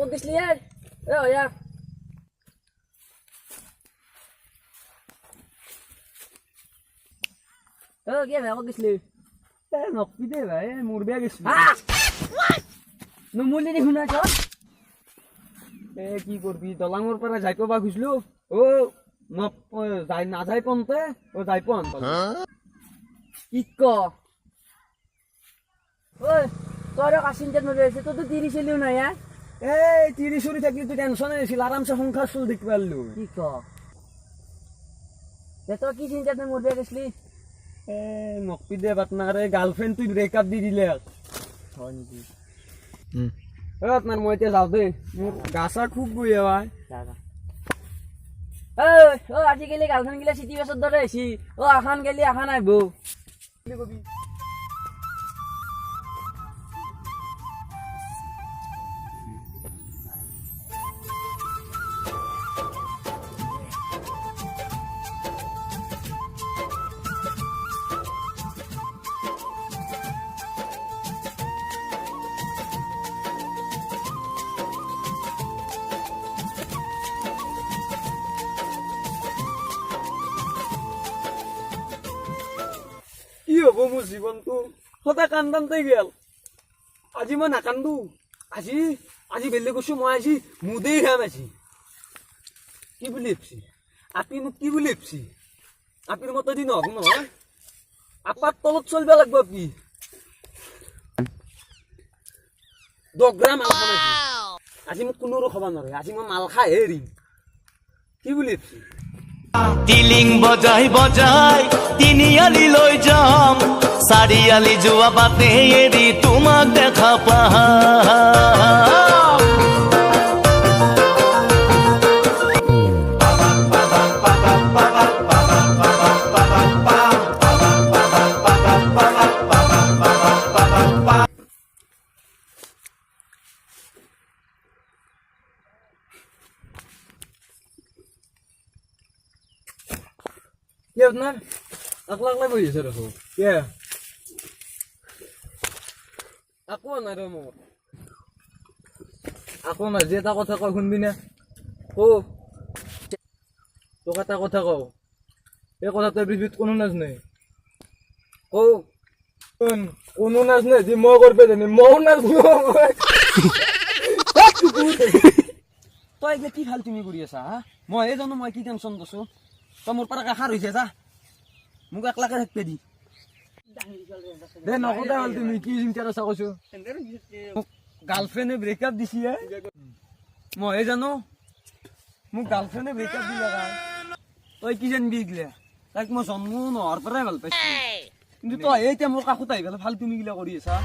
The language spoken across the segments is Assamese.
ক'ত গৈছিলি হয়া কি ভাই ক'ত গৈছিলি নকবি দে ভাই মোৰ বেয়া গৈছিল নুমুলি দি শুনা চ কি কৰবি দলাঙৰ পৰা যাই পাবা খুঁজলো ও যাই না যাই পনতে ও যাই পন কি ক ঐ তোর কাশিনতে নদী আছে তো তিরি ছিলিও না ইয়ার এই তিরি চুরি থাকলে তুই টেনশন আছিল আরামসে সংসার চল দেখতে পারলু কি ক তোর কি চিন্তাতে মরবে গেছলি নকবি দে বাতনারে গার্লফ্রেন্ড তুই ব্রেকআপ দি দিলে হয় নেকি আপনার মই এতিয়া যাও দে মোৰ গাছা খুব বইয়া ভাই আজিকালি গাৰ্লফ্ৰেন্ড গিলা চিঠি বাছত ধৰে আছি আখান গেলি আখান আইব কবি কি হব মোৰ জীৱনটো সদায় কান্দানতে গেল আজি মই নাকান্দো আজি আজি বেলেগ কৈছো মই আজি মুদেই খাম আজি কি বুলি ভাবছি আপি মোক কি বুলি ভাবছি আপিৰ মতে দি নহব নহয় আপাৰ তলত চলিব লাগিব আপি 10 গ্ৰাম মাল খাম আজি মোক কোনো খাব নোৱাৰে আজি মই মাল খাই এৰিম কি বুলি ভাবছি টিলিং বজাই বজাই তিনিআলি লৈ যাম চাৰিআলি যোৱা বাটে এৰি তোমাক দেখা পাম কি আপনাৰ আকলা আকলা বহি আছে দেখো কে আকো নাই ৰে মোৰ আকো নাই যে এটা কথা কয় শুনবি না তোক এটা কথা কও এই কথাটো পৃথিৱীত কোনো নাজানে কোনো নাজানে যে মই কৰবে জানি মও নাজানো তই এগুলো কি ভাল তুমি কৰি আছা মই এই জানো মই কি টেনশন দিছো তই মোৰ পৰা কাষাৰ হৈছে যা মোক একলাকে থাকবে দি দে নকটা হল তুমি কি চিন্তা আছা কৈছো গার্লফ্রেন্ডে ব্রেকআপ দিছি মই জানো মোক গার্লফ্রেন্ডে ব্রেকআপ দিলা তই কি জানবি এগিলা তাইক মই জন্ম নোহোৱাৰ পৰাই ভাল পাইছো কিন্তু তই এতিয়া মোৰ কাষত আহি পেলাই ভাল তুমি গিলা কৰি আছা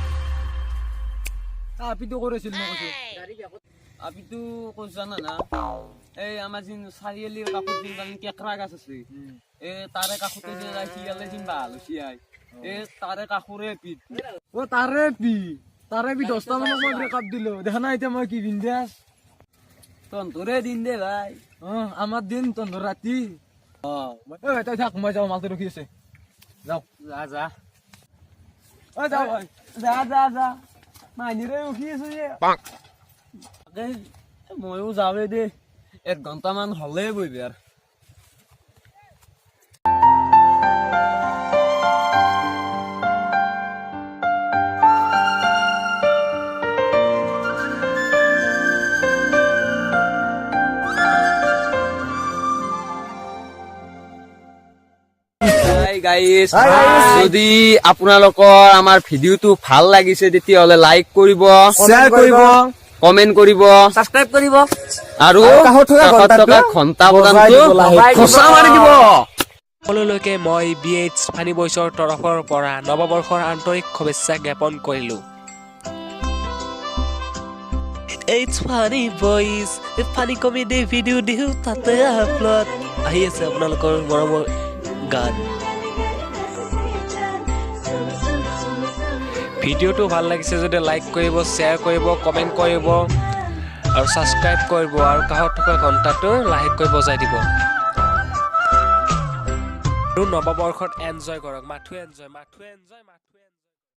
আপিটো কৰিছিল মই কৈছো আপিটো কৈছ জানা না এই আমাৰ যিন চাৰিআলিৰ কাষত যিন কেকৰা গাছ আছে তাৰে কাষতে যে যাই সিয়ালে যিন ভাল হৈছে তাৰে কাষৰে পিত তাৰে পি 10টা মানক মই ব্ৰেকআপ দিলো দেখা নাই এতিয়া মই কি বিন্দাস তন্তৰে দিন দে ভাই আমাৰ দিন তন্তৰ ৰাতি তই থাক মই যাওঁ মালটো ৰখি আছে যাওঁ যা যা যাওঁ যা যা যা মাইনিৰে ৰখি আছো ময়ো যাওঁৱে দে 1 ঘণ্টামান হলে বহিবি আৰু গাইস যদি আপোনালোকৰ আমাৰ ভিডিওটো ভাল লাগিছে তেতিয়াহলে লাইক কৰিব শেয়াৰ কৰিব কমেন্ট কৰিব সাবস্ক্ৰাইব কৰিব আৰু ঘণ্টা বজানটো খোচা মাৰি দিব সকলোলৈকে মই BH ফানি বয়ছৰ তৰফৰ পৰা নৱবৰ্ষৰ আন্তৰিক শুভেচ্ছা জ্ঞাপন কৰিলো It's funny boys funny comedy video দিও তাতে আপলোড আহি আছে আপোনালোকৰ মৰমৰ গান ভিডিওটো ভাল লাগিছে যদি লাইক কৰিব শেয়াৰ কৰিব কমেন্ট কৰিব আৰু সাবস্ক্ৰাইব কৰিব আৰু কাষত থকা ঘণ্টাটো লাহেকৈ বজাই দিব আৰু নৱবৰ্ষত এনজয় কৰক মাথো এনজয়